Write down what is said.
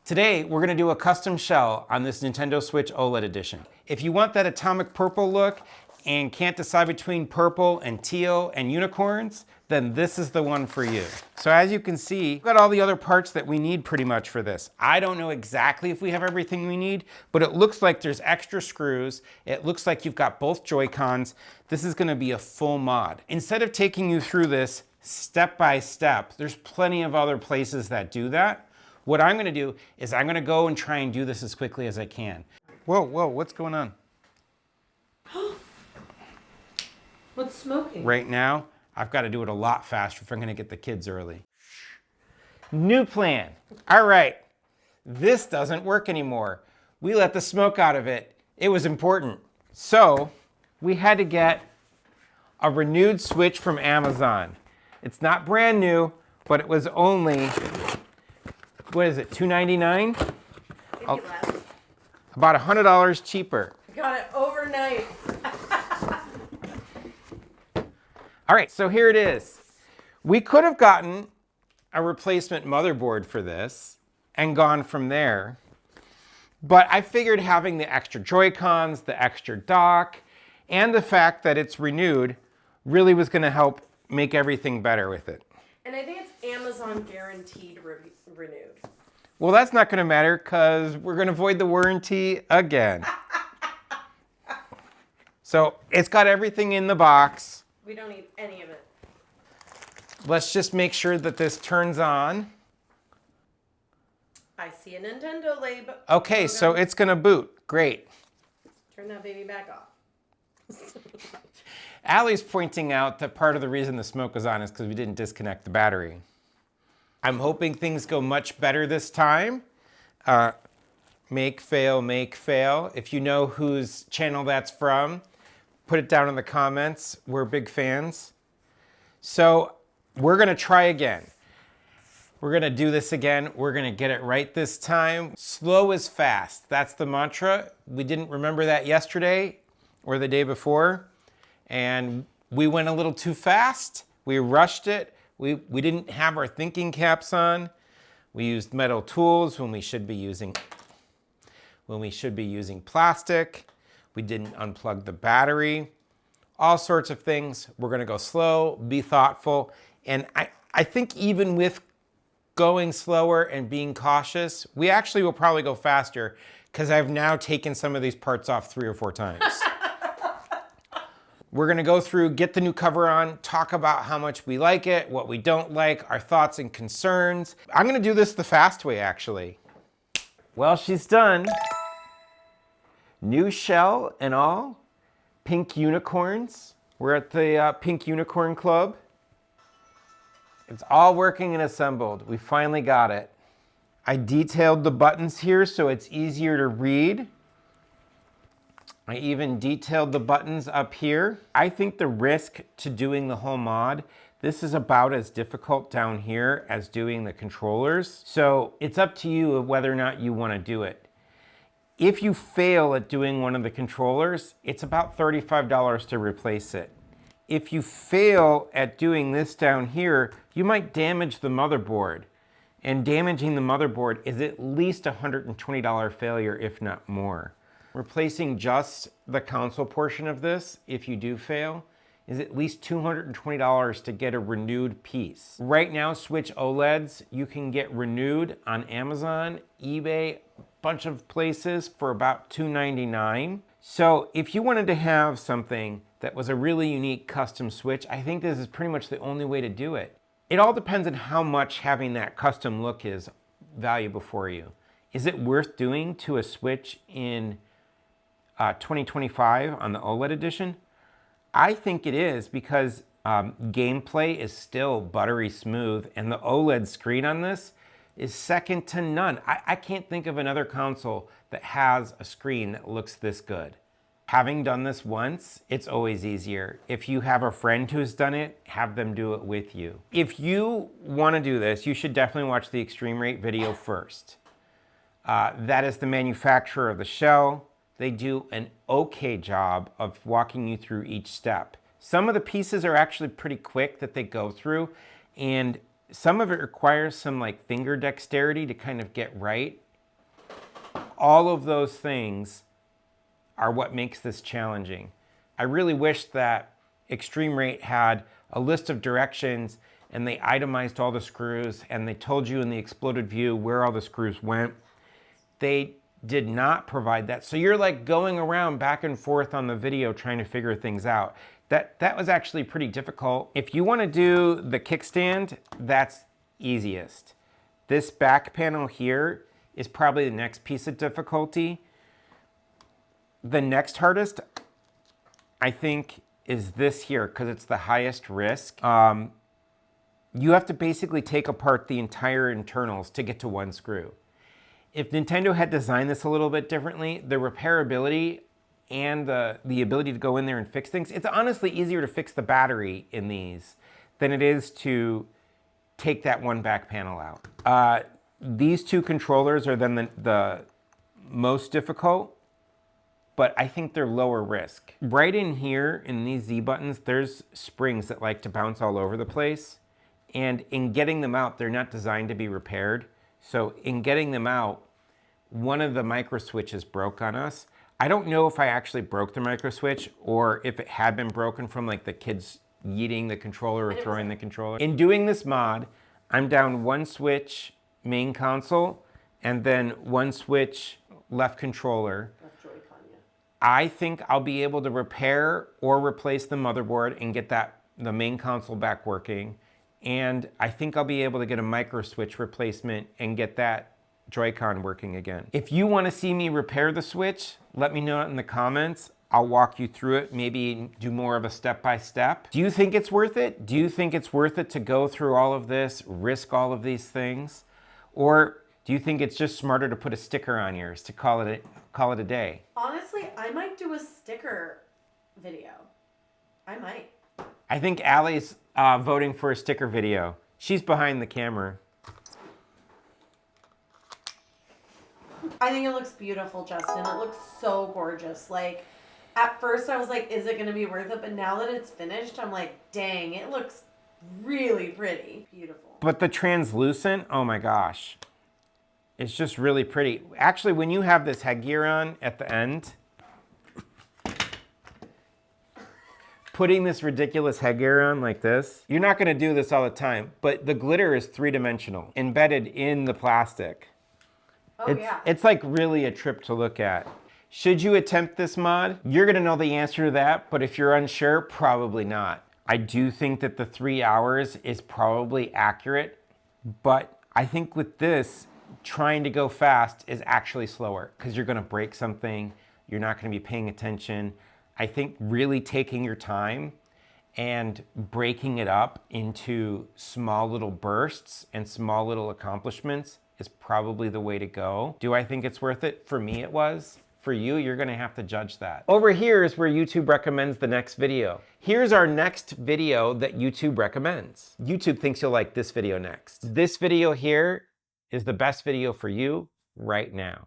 Today, we're gonna do a custom shell on this Nintendo Switch OLED edition. If you want that atomic purple look and can't decide between purple and teal and unicorns, then this is the one for you. So as you can see, we've got all the other parts that we need pretty much for this. I don't know exactly if we have everything we need, but it looks like there's extra screws. It looks like you've got both Joy-Cons. This is gonna be a full mod. Instead of taking you through this step by step, there's plenty of other places that do that. What I'm gonna do is I'm gonna go and try and do this as quickly as I can. Whoa, what's going on? What's smoking? Right now, I've got to do it a lot faster if I'm gonna get the kids early. New plan. All right, this doesn't work anymore. We let the smoke out of it. It was important. So we had to get a renewed Switch from Amazon. It's not brand new, but it was only, what is it, $2.99? Maybe less. About $100 cheaper. Got it overnight. All right, so here it is. We could have gotten a replacement motherboard for this and gone from there, but I figured having the extra Joy-Cons, the extra dock, and the fact that it's renewed really was gonna help make everything better with it. And I think it's Amazon guaranteed renewed. Well, that's not gonna matter because we're gonna void the warranty again. So it's got everything in the box. We don't need any of it. Let's just make sure that this turns on. I see a Nintendo label. Okay, so it's gonna boot. Great. Turn that baby back off. Allie's pointing out that part of the reason the smoke was on is because we didn't disconnect the battery. I'm hoping things go much better this time. Make fail, make fail. If you know whose channel that's from, put it down in the comments. We're big fans. So we're gonna try again. We're gonna do this again. We're gonna get it right this time. Slow is fast. That's the mantra. We didn't remember that yesterday or the day before. And we went a little too fast. We rushed it. We didn't have our thinking caps on. We used metal tools when we should be using plastic. We didn't unplug the battery. All sorts of things. We're gonna go slow, be thoughtful. And I think even with going slower and being cautious, we actually will probably go faster because I've now taken some of these parts off 3 or 4 times. We're gonna go through, get the new cover on, talk about how much we like it, what we don't like, our thoughts and concerns. I'm gonna do this the fast way, actually. Well, she's done. New shell and all. Pink unicorns. We're at the Pink Unicorn Club. It's all working and assembled. We finally got it. I detailed the buttons here so it's easier to read. I even detailed the buttons up here. I think the risk to doing the whole mod, this is about as difficult down here as doing the controllers. So it's up to you whether or not you want to do it. If you fail at doing one of the controllers, it's about $35 to replace it. If you fail at doing this down here, you might damage the motherboard. And damaging the motherboard is at least a $120 failure, if not more. Replacing just the console portion of this, if you do fail, is at least $220 to get a renewed piece. Right now, Switch OLEDs, you can get renewed on Amazon, eBay, bunch of places for about $2.99. So if you wanted to have something that was a really unique custom Switch, I think this is pretty much the only way to do it. It all depends on how much having that custom look is valuable for you. Is it worth doing to a Switch in 2025 on the OLED edition? I think it is because gameplay is still buttery smooth and the OLED screen on this is second to none. I can't think of another console that has a screen that looks this good. Having done this once, it's always easier. If you have a friend who's done it, have them do it with you. If you want to do this, you should definitely watch the Extreme Rate video first. That is the manufacturer of the shell. They do an okay job of walking you through each step. Some of the pieces are actually pretty quick that they go through, and some of it requires some like finger dexterity to kind of get right. All of those things are what makes this challenging. I really wish that Extreme Rate had a list of directions and they itemized all the screws and they told you in the exploded view where all the screws went. They did not provide that. So you're like going around back and forth on the video trying to figure things out. That was actually pretty difficult. If you want to do the kickstand, that's easiest. This back panel here is probably the next piece of difficulty. The next hardest, I think, is this here because it's the highest risk. You have to basically take apart the entire internals to get to one screw. If Nintendo had designed this a little bit differently, the repairability and the ability to go in there and fix things, it's honestly easier to fix the battery in these than it is to take that one back panel out. These two controllers are then the most difficult, but I think they're lower risk. Right in here, in these Z buttons, there's springs that like to bounce all over the place. And in getting them out, they're not designed to be repaired. So in getting them out, one of the micro switches broke on us. I don't know if I actually broke the micro switch or if it had been broken from like the kids yeeting the controller or throwing the controller. In doing this mod, I'm down one switch main console and then one switch left controller. I think I'll be able to repair or replace the motherboard and get the main console back working. And I think I'll be able to get a micro switch replacement and get that Joy-Con working again. If you want to see me repair the Switch, let me know it in the comments. I'll walk you through it, maybe do more of a step-by-step. Do you think it's worth it? Do you think it's worth it to go through all of this, risk all of these things? Or do you think it's just smarter to put a sticker on yours to call it a day? Honestly, I might do a sticker video. I might. I think Allie's voting for a sticker video. She's behind the camera. I think it looks beautiful, Justin. It looks so gorgeous. Like, at first I was like, is it going to be worth it? But now that it's finished, I'm like, dang, it looks really pretty. Beautiful. But the translucent, oh my gosh. It's just really pretty. Actually, when you have this headgear on at the end, putting this ridiculous headgear on like this, you're not gonna do this all the time, but the glitter is three-dimensional, embedded in the plastic. Oh, yeah. It's like really a trip to look at. Should you attempt this mod? You're gonna know the answer to that, but if you're unsure, probably not. I do think that the 3 hours is probably accurate, but I think with this, trying to go fast is actually slower because you're gonna break something, you're not gonna be paying attention. I think really taking your time and breaking it up into small little bursts and small little accomplishments is probably the way to go. Do I think it's worth it? For me, it was. For you, you're gonna have to judge that. Over here is where YouTube recommends the next video. Here's our next video that YouTube recommends. YouTube thinks you'll like this video next. This video here is the best video for you right now.